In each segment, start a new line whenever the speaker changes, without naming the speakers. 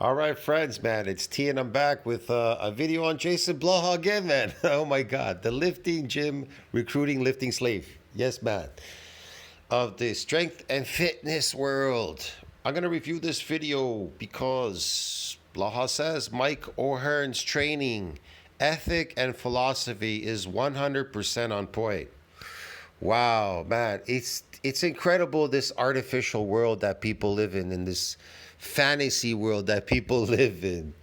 All right, friends, man, it's T and I'm back with a video on Jason Blaha again, man. Oh my God, the lifting gym recruiting lifting slave. Yes, man. Of the strength and fitness world. I'm going to review this video because Blaha says Mike O'Hearn's training, ethic, and philosophy is 100% on point. Wow, man, it's incredible, this artificial world that people live in this fantasy world that people live in.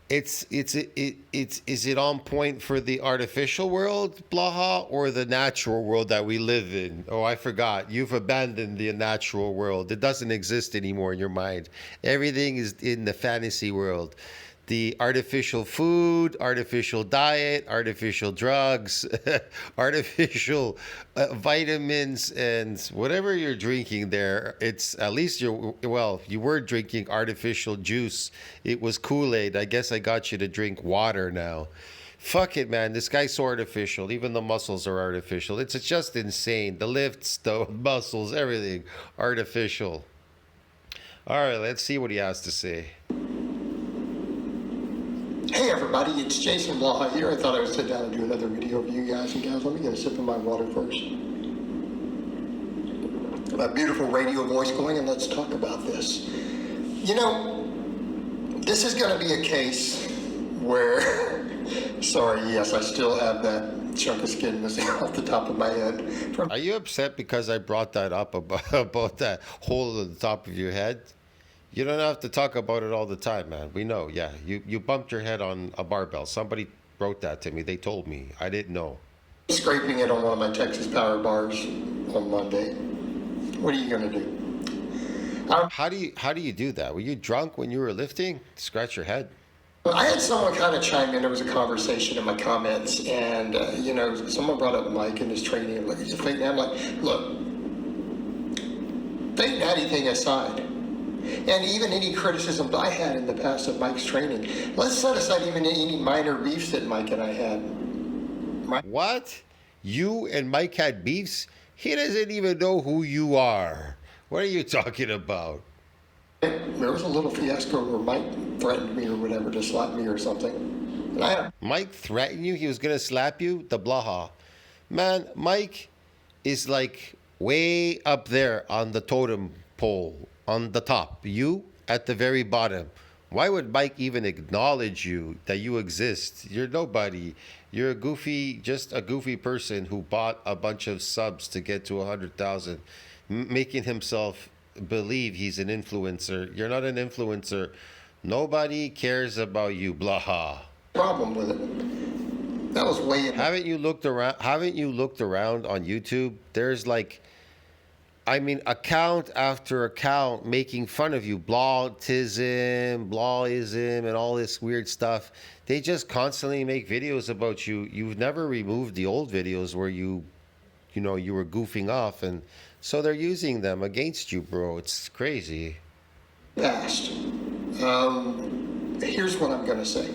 Is it on point for the artificial world, Blaha, or the natural world that we live in? Oh, I forgot. You've abandoned the natural world. It doesn't exist anymore in your mind. Everything is in the fantasy world. The artificial food, artificial diet, artificial drugs, artificial vitamins, and whatever you're drinking there. It's at least you were drinking artificial juice. It was Kool-Aid. I guess I got you to drink water now. Fuck it, man. This guy's so artificial. Even the muscles are artificial. It's just insane. The lifts, the muscles, everything artificial. All right, let's see what he has to say.
Hey everybody, it's Jason Blaha here. I thought I would sit down and do another video for you guys and gals. Let me get a sip of my water first. My beautiful radio voice going, and let's talk about this. You know, this is going to be a case where, sorry, yes, I still have that chunk of skin missing off the top of my head.
Are you upset because I brought that up about that hole at the top of your head? You don't have to talk about it all the time, man. We know, yeah. You bumped your head on a barbell. Somebody wrote that to me. They told me. I didn't know.
Scraping it on one of my Texas Power bars on Monday. What are you going to do?
How do you do that? Were you drunk when you were lifting? Scratch your head?
I had someone kind of chime in. There was a conversation in my comments, and someone brought up Mike and his training. Like, he's a fake. I'm like, look, fake anything aside. And even any criticisms I had in the past of Mike's training, let's set aside even any minor beefs that Mike and I had.
What? You and Mike had beefs? He doesn't even know who you are. What are you talking about?
There was a little fiasco where Mike threatened me or whatever to slap me or something. And
Mike threatened you? He was going to slap you? The Blaha. Man, Mike is like way up there on the totem pole. On the top, you at the very bottom. Why would Mike even acknowledge you, that you exist? You're nobody. You're just a goofy person who bought a bunch of subs to get to 100,000, making himself believe he's an influencer. You're not an influencer. Nobody cares about you, Blaha.
Problem with it. That was way.
Haven't you looked around on YouTube? There's like, account after account making fun of you, Blahism, and all this weird stuff. They just constantly make videos about you. You've never removed the old videos where you were goofing off, and so they're using them against you, bro. It's crazy.
Past. Here's what I'm gonna say.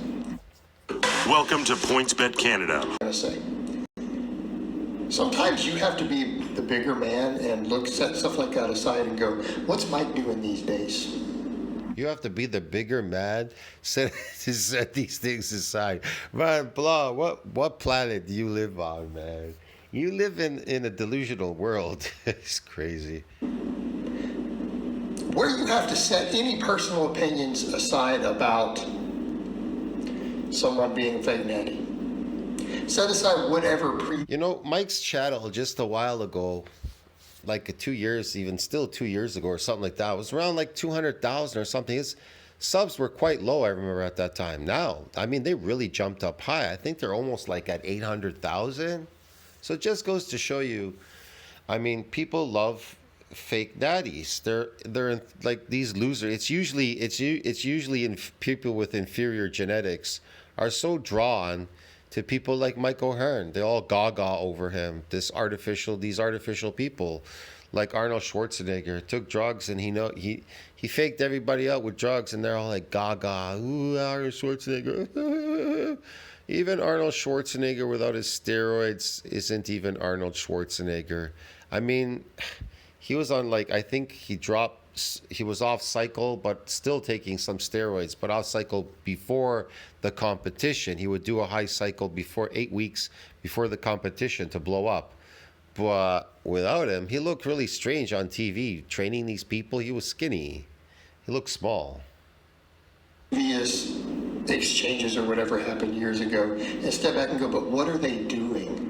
Welcome to PointsBet Canada.
I'm gonna say. Sometimes you have to be the bigger man and set stuff like that aside and go, what's Mike doing these days?
You have to be the bigger man, set these things aside. Man, Blah, what planet do you live on, man? You live in a delusional world. It's crazy.
Where you have to set any personal opinions aside about someone being a fake nanny. Set aside whatever
Mike's channel just a while ago, like 2 years, even still 2 years ago or something like that, it was around like 200,000 or something. His subs were quite low, I remember, at that time. Now, they really jumped up high. I think they're almost like at 800,000. So it just goes to show you, people love fake daddies. They're like these losers. It's usually in people with inferior genetics are so drawn to people like Mike O'Hearn. They all gaga over him. These artificial people, like Arnold Schwarzenegger, took drugs and he faked everybody out with drugs, and they're all like gaga. Ooh, Arnold Schwarzenegger. Even Arnold Schwarzenegger without his steroids isn't even Arnold Schwarzenegger. He was on, like, I think he dropped he was off cycle, but still taking some steroids, but off cycle before the competition. He would do a high cycle before 8 weeks before the competition to blow up. But without him, he looked really strange on TV. Training these people, he was skinny. He looked small.
Previous exchanges or whatever happened years ago and step back and go, but what are they doing?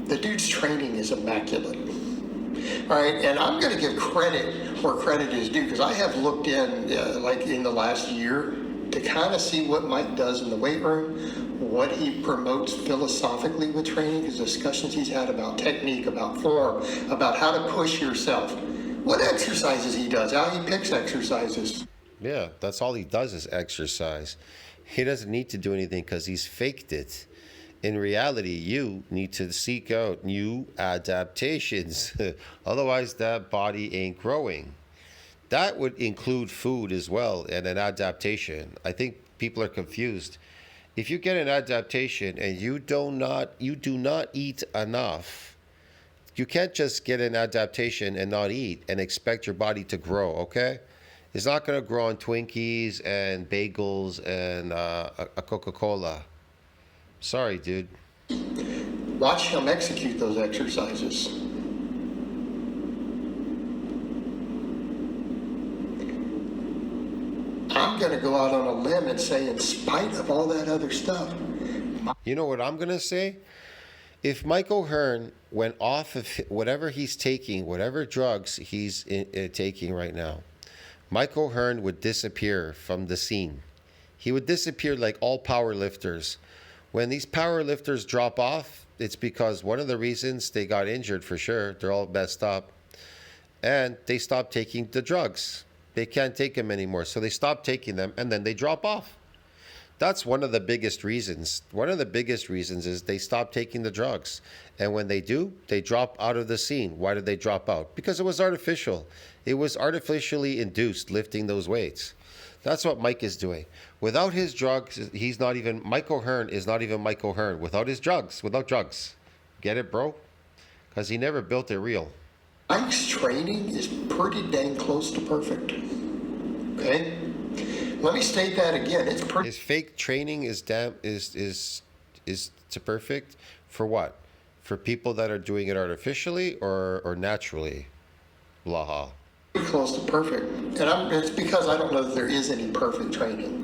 The dude's training is immaculate. All right, and I'm going to give credit where credit is due, because I have looked in, like in the last year, to kind of see what Mike does in the weight room, what he promotes philosophically with training, his discussions he's had about technique, about form, about how to push yourself, what exercises he does, how he picks exercises.
Yeah, that's all he does is exercise. He doesn't need to do anything because he's faked it. In reality, you need to seek out new adaptations. Otherwise, that body ain't growing. That would include food as well and an adaptation. I think people are confused. If you get an adaptation and you do not eat enough, you can't just get an adaptation and not eat and expect your body to grow, okay? It's not going to grow on Twinkies and bagels and a Coca-Cola. Sorry, dude.
Watch him execute those exercises. I'm going to go out on a limb and say, in spite of all that other stuff.
You know what I'm going to say? If Mike O'Hearn went off of whatever he's taking, whatever drugs he's taking right now, Mike O'Hearn would disappear from the scene. He would disappear like all power lifters. When these power lifters drop off, it's because one of the reasons they got injured for sure, they're all messed up, and they stop taking the drugs. They can't take them anymore, so they stop taking them, and then they drop off. That's one of the biggest reasons. One of the biggest reasons is they stop taking the drugs. And when they do, they drop out of the scene. Why did they drop out? Because it was artificial. It was artificially induced lifting those weights. That's what Mike is doing. Without his drugs, he's not even, Mike O'Hearn is not even Mike O'Hearn. Without his drugs, without drugs. Get it, bro? Because he never built it real.
Mike's training is pretty dang close to perfect. Okay? Let me state that again. It's pretty.
His fake training is to perfect for what? For people that are doing it artificially or naturally? Blaha.
Close to perfect. And it's because I don't know that there is any perfect training.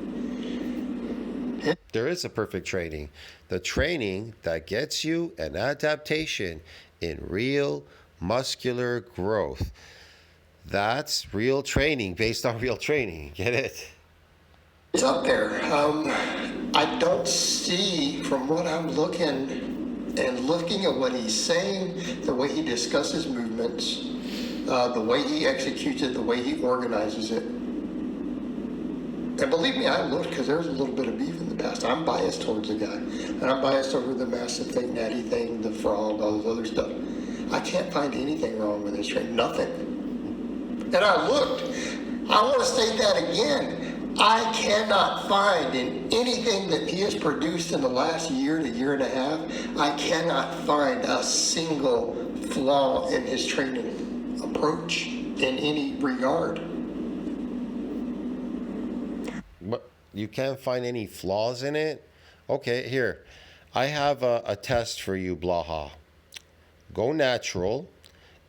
There is a perfect training. The training that gets you an adaptation in real muscular growth. That's real training based on real training. Get it?
It's up there. I don't see, from what I'm looking at what he's saying, the way he discusses movements, the way he executes it, the way he organizes it. And believe me, I looked because there was a little bit of beef in the past. I'm biased towards the guy. And I'm biased over the massive thing, natty thing, the frog, all this other stuff. I can't find anything wrong with his training. Nothing. And I looked. I want to state that again. I cannot find in anything that he has produced in the last year to year and a half, I cannot find a single flaw in his training approach in any regard.
But you can't find any flaws in it? Okay, here. I have a test for you, Blaha. Go natural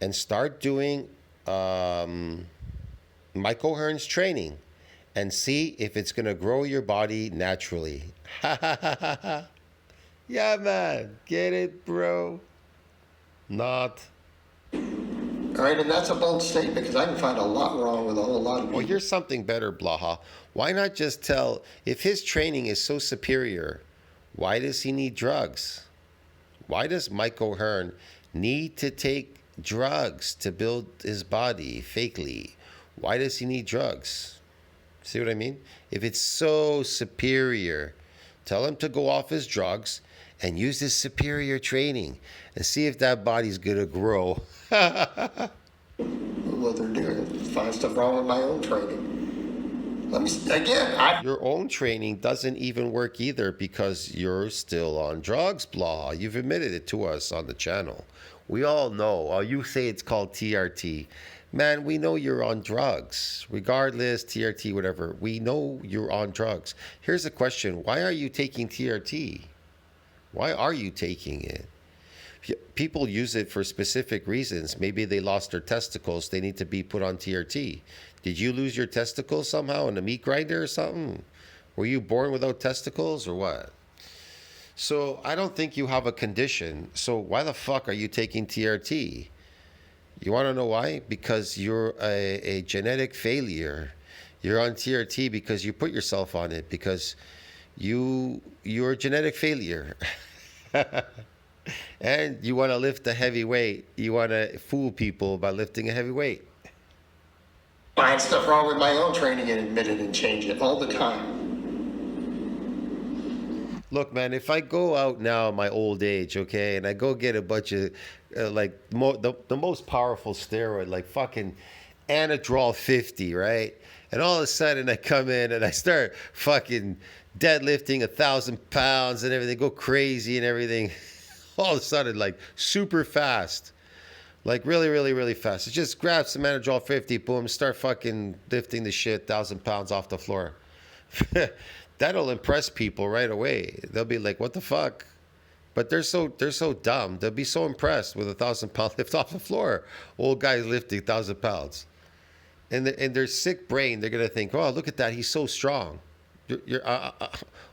and start doing Mike O'Hearn's training and see if it's going to grow your body naturally. Yeah, man. Get it, bro? Not.
All right, and that's a bold statement because I can find a lot wrong with a whole lot of people.
Well, here's something better, Blaha. Why not just tell, if his training is so superior, why does he need drugs? Why does Mike O'Hearn need to take drugs to build his body fakely? Why does he need drugs? See what I mean? If it's so superior, tell him to go off his drugs and use his superior training and see if that body's going to grow.
What they're doing. Find stuff wrong with my own training.
Your own training doesn't even work either because you're still on drugs, blah. You've admitted it to us on the channel. We all know. Oh, you say it's called TRT. Man, we know you're on drugs. Regardless, TRT, whatever. We know you're on drugs. Here's a question. Why are you taking TRT? Why are you taking it? People use it for specific reasons. Maybe they lost their testicles. They need to be put on TRT. Did you lose your testicles somehow in a meat grinder or something? Were you born without testicles or what? So I don't think you have a condition. So why the fuck are you taking TRT? You want to know why? Because you're a genetic failure. You're on TRT because you put yourself on it, because you're a genetic failure. And you want to lift a heavy weight. You want to fool people by lifting a heavy weight.
Find stuff wrong with my own training and admit it and change it all the time.
Look, man, if I go out now in my old age, okay, and I go get a bunch of the most powerful steroid, like fucking Anadrol 50, right? And all of a sudden I come in and I start fucking deadlifting 1,000 pounds and everything, go crazy and everything. All of a sudden, like super fast, like really, really, really fast. Just grab some Anadrol 50, boom, start fucking lifting the shit 1,000 pounds off the floor. That'll impress people right away. They'll be like, what the fuck? But they're so dumb. They'll be so impressed with 1,000-pound lift off the floor. Old guys lifting 1,000 pounds. And their sick brain, they're going to think, oh, look at that. He's so strong.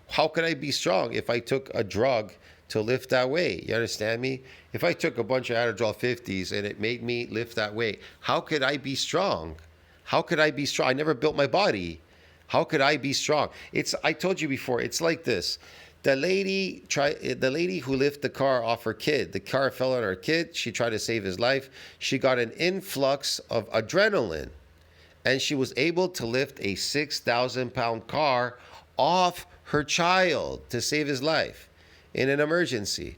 How could I be strong if I took a drug to lift that weight? You understand me? If I took a bunch of Anadrol 50s and it made me lift that weight, how could I be strong? How could I be strong? I never built my body. How could I be strong? I told you before, it's like this. The lady who lifted the car off her kid. The car fell on her kid. She tried to save his life. She got an influx of adrenaline, and she was able to lift a 6,000-pound car off her child to save his life in an emergency.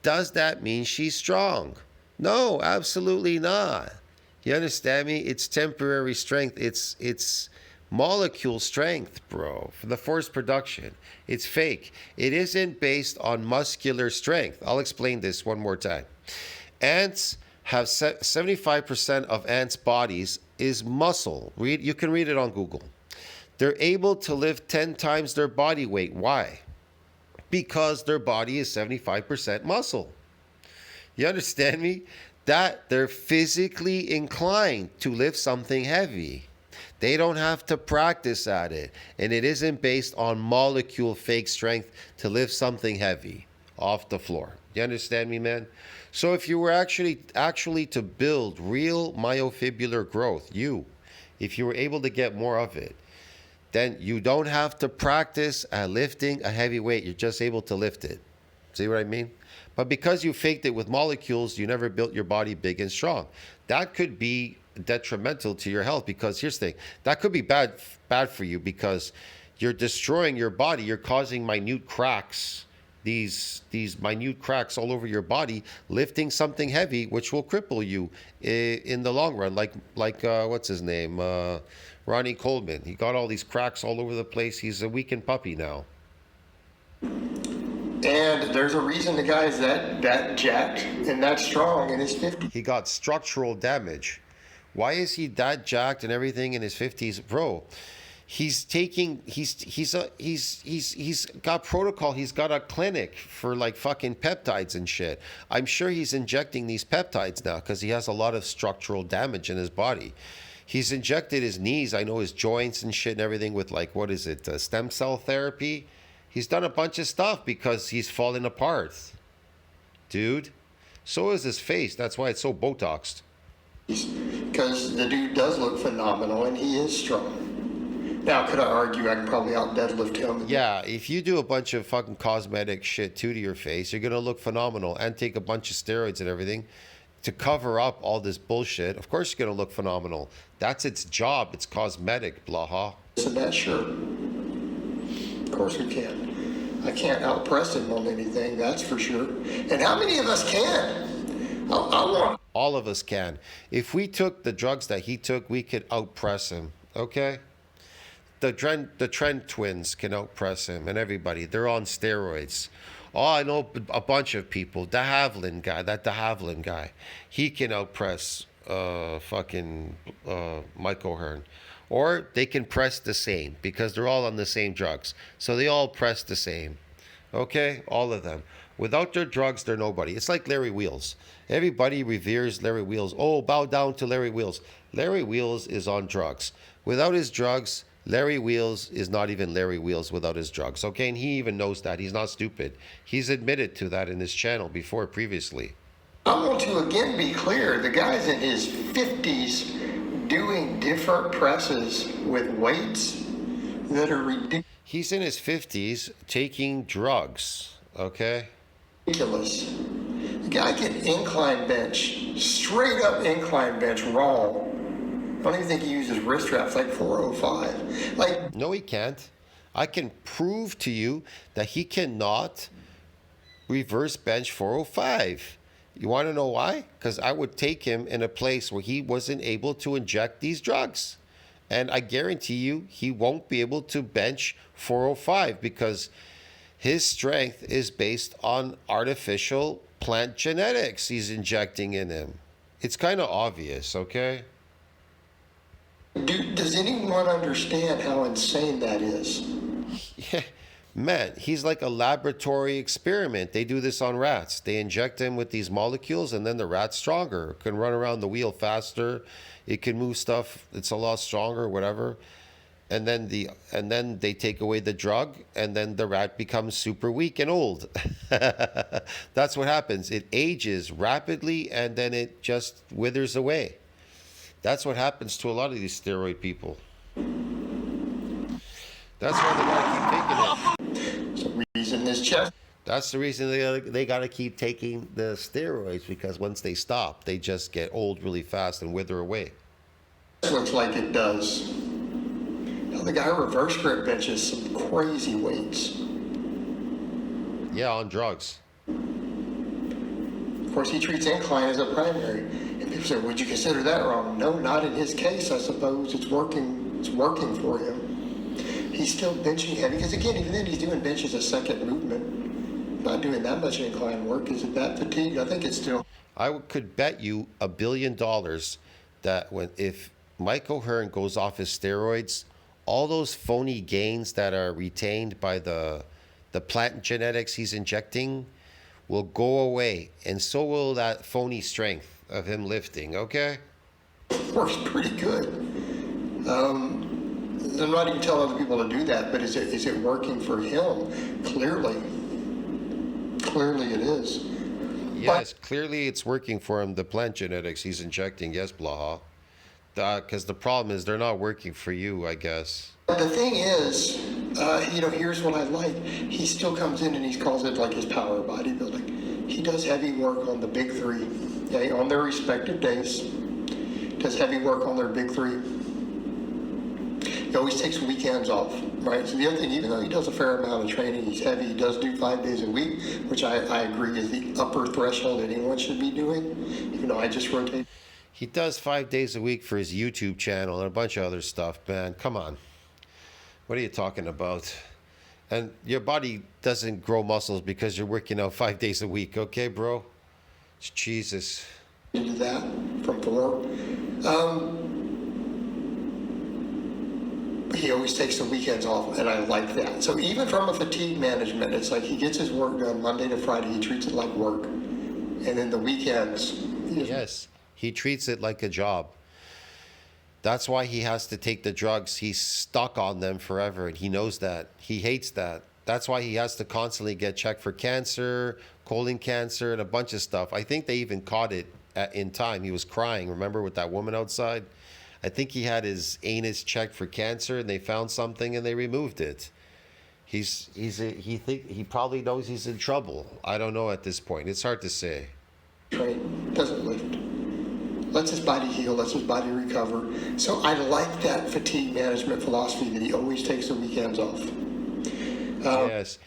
Does that mean she's strong? No, absolutely not. You understand me? It's temporary strength. It's molecule strength, bro, for the force production. It's fake. It isn't based on muscular strength. I'll explain this one more time. Ants have 75% of ants' bodies is muscle. You can read it on Google. They're able to lift 10 times their body weight. Why? Because their body is 75% muscle. You understand me? That they're physically inclined to lift something heavy. They don't have to practice at it. And it isn't based on molecule fake strength to lift something heavy off the floor. You understand me, man? So if you were actually to build real myofibrillar growth, if you were able to get more of it, then you don't have to practice at lifting a heavy weight. You're just able to lift it. See what I mean? But because you faked it with molecules, you never built your body big and strong. That could be detrimental to your health, because here's the thing. That could be bad for you because you're destroying your body. You're causing minute cracks, these minute cracks all over your body, lifting something heavy, which will cripple you in the long run. Like what's his name? Ronnie Coleman. He got all these cracks all over the place. He's a weakened puppy now.
And there's a reason the guy's that jacked and that strong in his 50s.
He got structural damage. Why is he that jacked and everything in his 50s, bro? He's got protocol. He's got a clinic for like fucking peptides and shit. I'm sure he's injecting these peptides now because he has a lot of structural damage in his body. He's injected his knees, I know, his joints and shit and everything with like, what is it, stem cell therapy? He's done a bunch of stuff because he's falling apart. Dude. So is his face. That's why it's so Botoxed.
Because the dude does look phenomenal and he is strong. Now, could I argue I can probably out deadlift him?
Yeah, if you do a bunch of fucking cosmetic shit too to your face, you're going to look phenomenal, and take a bunch of steroids and everything to cover up all this bullshit. Of course you're going to look phenomenal. That's its job. It's cosmetic, Blaha.
Isn't that sure? Of course we can. I can't outpress him on anything, that's for sure. And how many of us can?
All of us can. If we took the drugs that he took, we could outpress him. Okay? the Trent twins can outpress him, and everybody. They're on steroids. Oh, I know a bunch of people. De Havilland guy, he can outpress Mike O'Hearn. Or they can press the same because they're all on the same drugs. So they all press the same. Okay? All of them. Without their drugs, they're nobody. It's like Larry Wheels. Everybody reveres Larry Wheels. Oh, bow down to Larry Wheels. Larry Wheels is on drugs. Without his drugs, Larry Wheels is not even Larry Wheels without his drugs. Okay? And he even knows that. He's not stupid. He's admitted to that in his channel before previously.
I want to again be clear. The guy's in his 50s doing different presses with weights that are
He's in his 50s taking drugs. Okay?
ridiculous. The guy can incline bench, straight up incline bench raw. I don't even think he uses wrist straps like 405. Like,
no, he can't. I can prove to you that he cannot reverse bench 405. You want to know why? Because I would take him in a place where he wasn't able to inject these drugs. And I guarantee you, he won't be able to bench 405 because his strength is based on artificial plant genetics he's injecting in him. It's kind of obvious, okay?
does anyone understand how insane that is?
Yeah, man, he's like a laboratory experiment. They do this on rats. They inject him with these molecules, and then the rat's stronger. It can run around the wheel faster. It can move stuff. It's a lot stronger, whatever. And then they take away the drug, and then the rat becomes super weak and old. That's what happens. It ages rapidly, and then it just withers away. That's what happens to a lot of these steroid people. That's why they gotta keep taking it.
There's a reason this chest
That's the reason they gotta keep taking the steroids, because once they stop, they just get old really fast and wither away.
looks like it does. Now the guy reverse grip benches some crazy weights.
Yeah, on drugs.
Of course, he treats incline as a primary. And people say, would you consider that wrong? No, not in his case, I suppose. It's working for him. He's still benching heavy, because again, even then he's doing bench as a second movement. Not doing that much incline work. Is it that fatigue? I think it's still.
Could bet you $1 billion that if Mike O'Hearn goes off his steroids, all those phony gains that are retained by the plant genetics he's injecting will go away, and so will that phony strength of him lifting, okay?
Works pretty good. I'm not even telling other people to do that, but is it working for him? Clearly it is.
Yes, clearly it's working for him, the plant genetics he's injecting, yes, Blaha. Because the problem is they're not working for you, I guess.
But the thing is, here's what I like. He still comes in and he calls it like his power bodybuilding. He does heavy work on the big three, okay, on their respective days. Does heavy work on their big three. He always takes weekends off, right? So the other thing, even though he does a fair amount of training, he's heavy, he does do 5 days a week, which I agree is the upper threshold anyone should be doing, even though I just rotate.
He does 5 days a week for his YouTube channel and a bunch of other stuff, man. Come on. What are you talking about? And your body doesn't grow muscles because you're working out 5 days a week, okay, bro? Jesus.
Into that from 4. He always takes the weekends off, and I like that. So even from a fatigue management, it's like he gets his work done Monday to Friday. He treats it like work. And then the weekends.
Yes, he treats it like a job. That's why he has to take the drugs. He's stuck on them forever, and he knows that. He hates that. That's why he has to constantly get checked for cancer, colon cancer, and a bunch of stuff. I think they even caught it in time. He was crying, remember, with that woman outside? I think he had his anus checked for cancer, and they found something, and they removed it. He probably knows he's in trouble. I don't know at this point. It's hard to say.
Train, doesn't lift. Lets his body heal, lets his body recover. So I like that fatigue management philosophy that he always takes the weekends off.
Yes.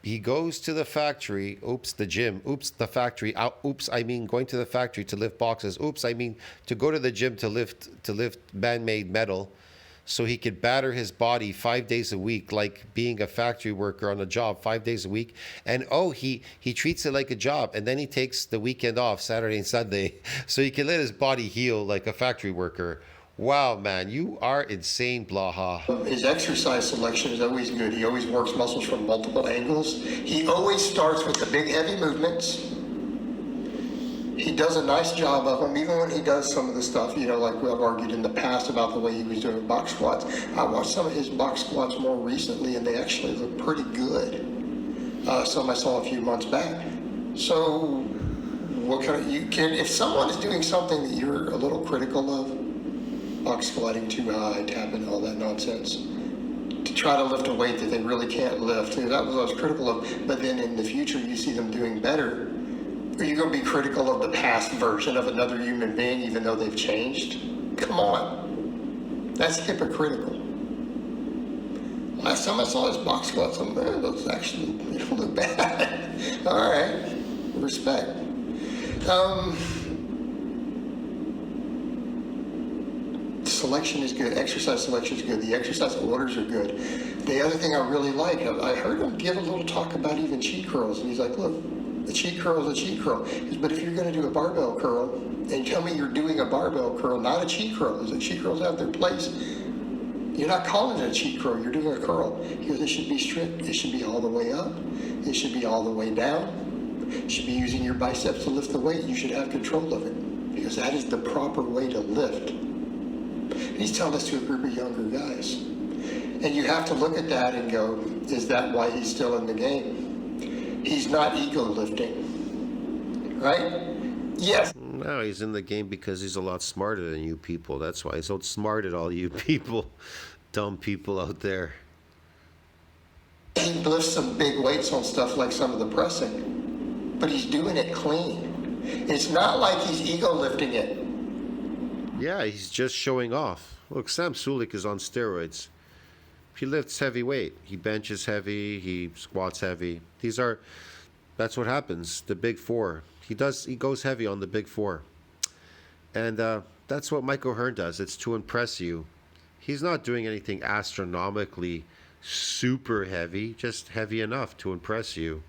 He goes to the factory, the gym, the factory, going to the factory to lift boxes, to go to the gym to lift man-made metal so he could batter his body 5 days a week, like being a factory worker on a job 5 days a week. And he treats it like a job, and then he takes the weekend off, Saturday and Sunday, so he can let his body heal like a factory worker. Wow, man, you are insane, Blaha.
His exercise selection is always good. He always works muscles from multiple angles. He always starts with the big heavy movements. He does a nice job of them, even when he does some of the stuff, like I've argued in the past about the way he was doing box squats. I watched some of his box squats more recently, and they actually look pretty good. Some I saw a few months back. So, if someone is doing something that you're a little critical of, box squatting too high, tapping, all that nonsense, to try to lift a weight that they really can't lift, that was what I was critical of. But then in the future, you see them doing better. Are you going to be critical of the past version of another human being, even though they've changed? Come on. That's hypocritical. Last time I saw his box squats, it looks actually, they don't look bad. All right. Respect. Selection is good. Exercise selection is good. The exercise orders are good. The other thing I really like, I heard him give a little talk about even cheat curls, and he's like, look, a cheat curl is a cheat curl. But if you're going to do a barbell curl, and tell me you're doing a barbell curl, not a cheat curl, because the cheat curls have their place, you're not calling it a cheat curl, you're doing a curl. Because it should be strict. It should be all the way up. It should be all the way down. You should be using your biceps to lift the weight. You should have control of it, because that is the proper way to lift. He's telling this to a group of younger guys. And you have to look at that and go, is that why he's still in the game? He's not ego lifting, right? Yes.
No, he's in the game because he's a lot smarter than you people. That's why he's outsmarted all you people, dumb people out there.
He lifts some big weights on stuff like some of the pressing, but he's doing it clean. It's not like he's ego lifting it.
Yeah, he's just showing off. Look, Sam Sulek is on steroids. He lifts heavy weight. He benches heavy. He squats heavy. That's what happens. The big four. He goes heavy on the big four. And that's what Mike O'Hearn does. It's to impress you. He's not doing anything astronomically super heavy, just heavy enough to impress you.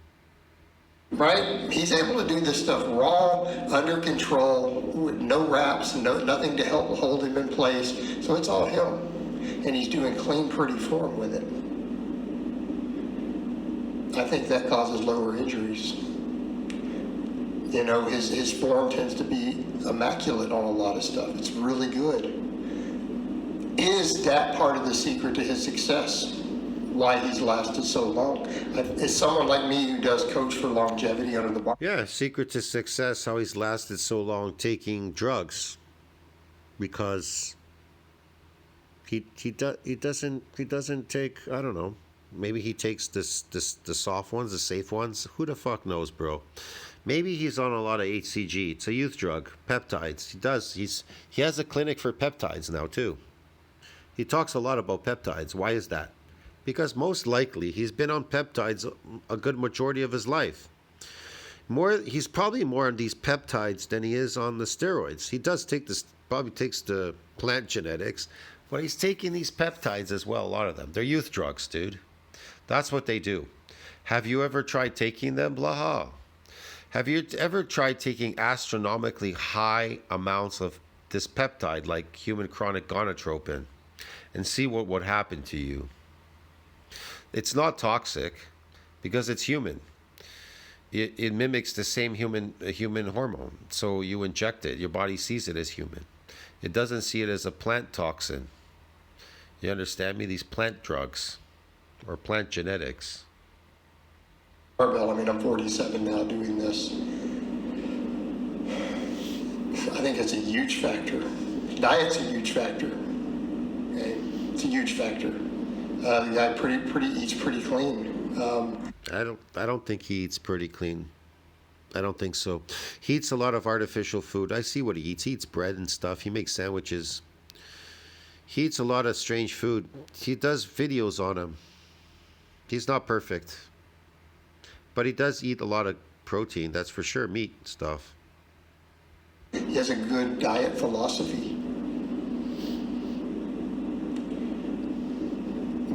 Right? He's able to do this stuff raw, under control, with no wraps, nothing to help hold him in place. So it's all him. And he's doing clean, pretty form with it. I think that causes lower injuries. His form tends to be immaculate on a lot of stuff. It's really good. Is that part of the secret to his success? Why he's lasted so long? As someone like me who does coach for longevity under the bar.
Yeah, secret to success, how he's lasted so long taking drugs. Because he doesn't take, I don't know, maybe he takes the soft ones, the safe ones. Who the fuck knows, bro? Maybe he's on a lot of HCG. It's a youth drug, peptides. He has a clinic for peptides now too. He talks a lot about peptides. Why is that? Because most likely he's been on peptides a good majority of his life. He's probably more on these peptides than he is on the steroids. He does probably takes the plant genetics, but he's taking these peptides as well, a lot of them. They're youth drugs, dude. That's what they do. Have you ever tried taking them, Blaha? Have you ever tried taking astronomically high amounts of this peptide, like human chronic gonadotropin, and see what would happen to you? It's not toxic because it's human. It mimics the same human hormone. So you inject it. Your body sees it as human. It doesn't see it as a plant toxin. You understand me? These plant drugs or plant genetics.
Barbell, I'm 47 now doing this. I think it's a huge factor. Diet's a huge factor. Okay? It's a huge factor. The guy eats pretty clean.
I don't think he eats pretty clean. I don't think so. He eats a lot of artificial food. I see what he eats. He eats bread and stuff. He makes sandwiches. He eats a lot of strange food. He does videos on him. He's not perfect. But he does eat a lot of protein, that's for sure, meat stuff.
He has a good diet philosophy.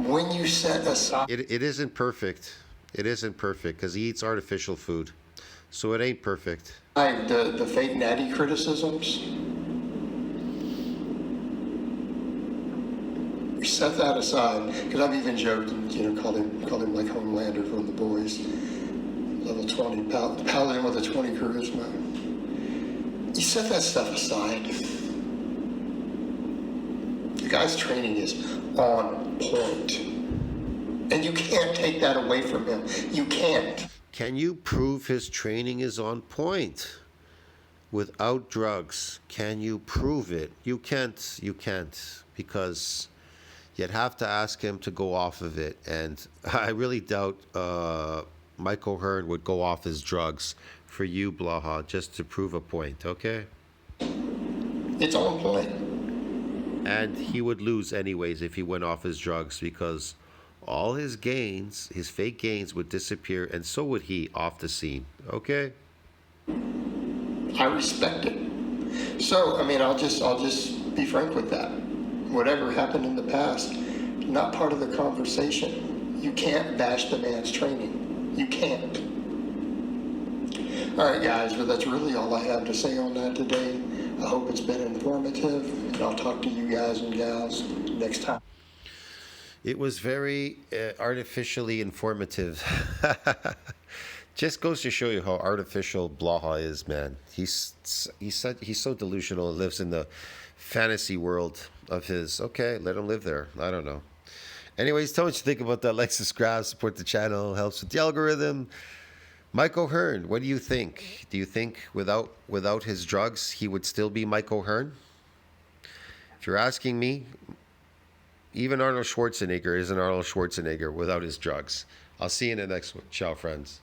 when you set aside
It isn't perfect. It isn't perfect because he eats artificial food. So it ain't perfect.
the fake natty criticisms, you set that aside, because I've even joked and called him like Homelander from The Boys, level 20, paladin with a 20 charisma. You set that stuff aside. The guy's training is on point, and you can't take that away from him. You can't.
Can you prove his training is on point without drugs? Can you prove it? You can't. You can't, because you'd have to ask him to go off of it. And I really doubt Mike O'Hearn would go off his drugs for you, Blaha, just to prove a point, okay?
It's on point.
And he would lose anyways if he went off his drugs, because all his gains, his fake gains, would disappear, and so would he off the scene. Okay?
I respect it. So, I mean, I'll just be frank with that. Whatever happened in the past, not part of the conversation. You can't bash the man's training. You can't. All right, guys, but that's really all I have to say on that today. I hope it's been informative, and I'll talk to you guys and gals next time.
It was very artificially informative. Just goes to show you how artificial Blaha is, man. He's so delusional and lives in the fantasy world of his. Okay, let him live there. I don't know. Anyways, tell me what you think about that. Like, subscribe, support the channel, helps with the algorithm. Mike O'Hearn, what do you think? Do you think without his drugs he would still be Mike O'Hearn? If you're asking me, even Arnold Schwarzenegger isn't Arnold Schwarzenegger without his drugs. I'll see you in the next one. Ciao, friends.